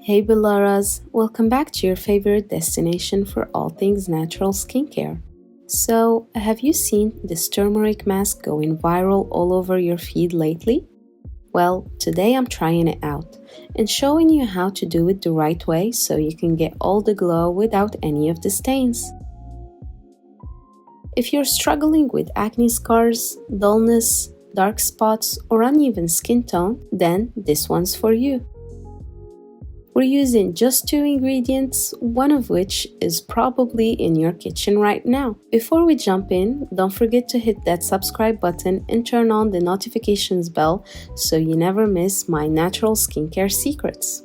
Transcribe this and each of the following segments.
Hey Bellaras, welcome back to your favorite destination for all things natural skincare. So, have you seen this turmeric mask going viral all over your feed lately? Well, today I'm trying it out and showing you how to do it the right way so you can get all the glow without any of the stains. If you're struggling with acne scars, dullness, dark spots, or uneven skin tone, then this one's for you. We're using just 2 ingredients, one of which is probably in your kitchen right now. Before we jump in, don't forget to hit that subscribe button and turn on the notifications bell so you never miss my natural skincare secrets.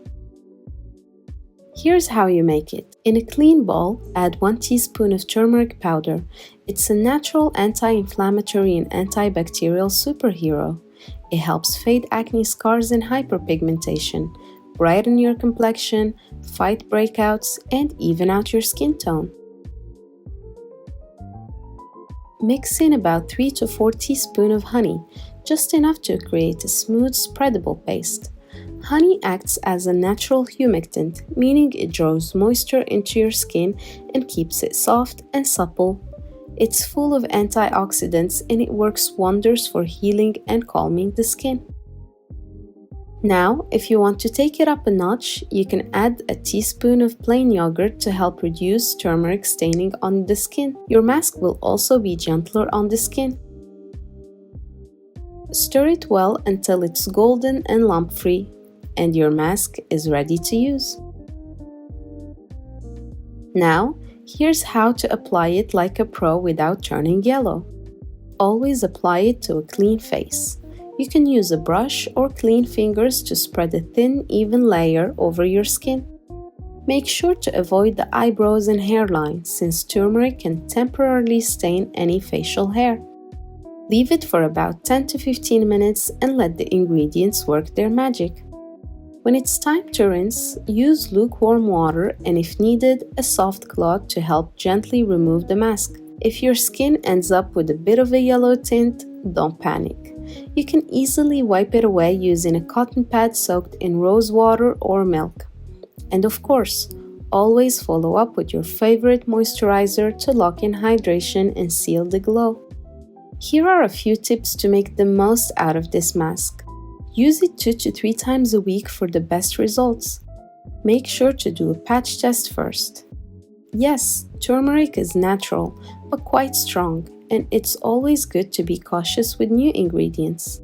Here's how you make it. In a clean bowl, add 1 teaspoon of turmeric powder. It's a natural anti-inflammatory and antibacterial superhero. It helps fade acne scars and hyperpigmentation, brighten your complexion, fight breakouts, and even out your skin tone. Mix in about 3 to 4 teaspoons of honey, just enough to create a smooth, spreadable paste. Honey acts as a natural humectant, meaning it draws moisture into your skin and keeps it soft and supple. It's full of antioxidants and it works wonders for healing and calming the skin. Now, if you want to take it up a notch, you can add a teaspoon of plain yogurt to help reduce turmeric staining on the skin. Your mask will also be gentler on the skin. Stir it well until it's golden and lump-free, and your mask is ready to use. Now, here's how to apply it like a pro without turning yellow. Always apply it to a clean face. You can use a brush or clean fingers to spread a thin, even layer over your skin. Make sure to avoid the eyebrows and hairline since turmeric can temporarily stain any facial hair. Leave it for about 10 to 15 minutes and let the ingredients work their magic. When it's time to rinse, use lukewarm water and if needed, a soft cloth to help gently remove the mask. If your skin ends up with a bit of a yellow tint, don't panic. You can easily wipe it away using a cotton pad soaked in rose water or milk. And of course, always follow up with your favorite moisturizer to lock in hydration and seal the glow. Here are a few tips to make the most out of this mask. Use it 2 to 3 times a week for the best results. Make sure to do a patch test first. Yes, turmeric is natural, but quite strong, and it's always good to be cautious with new ingredients.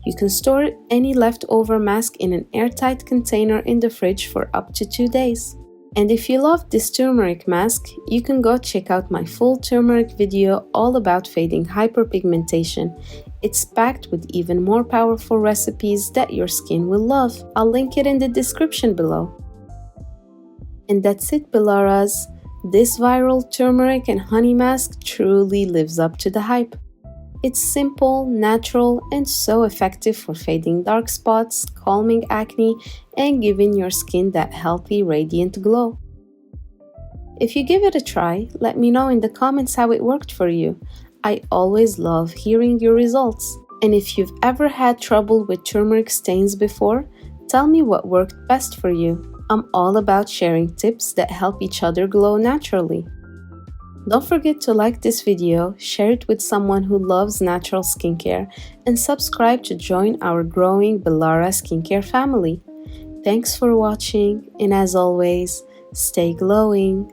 You can store any leftover mask in an airtight container in the fridge for up to 2 days. And if you love this turmeric mask, you can go check out my full turmeric video all about fading hyperpigmentation. It's packed with even more powerful recipes that your skin will love. I'll link it in the description below. And that's it, Bellaras. This viral turmeric and honey mask truly lives up to the hype. It's simple, natural, and so effective for fading dark spots, calming acne, and giving your skin that healthy, radiant glow. If you give it a try, let me know in the comments how it worked for you. I always love hearing your results. And if you've ever had trouble with turmeric stains before, tell me what worked best for you. I'm all about sharing tips that help each other glow naturally. Don't forget to like this video, share it with someone who loves natural skincare, and subscribe to join our growing Bellara skincare family. Thanks for watching, and as always, stay glowing.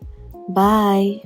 Bye!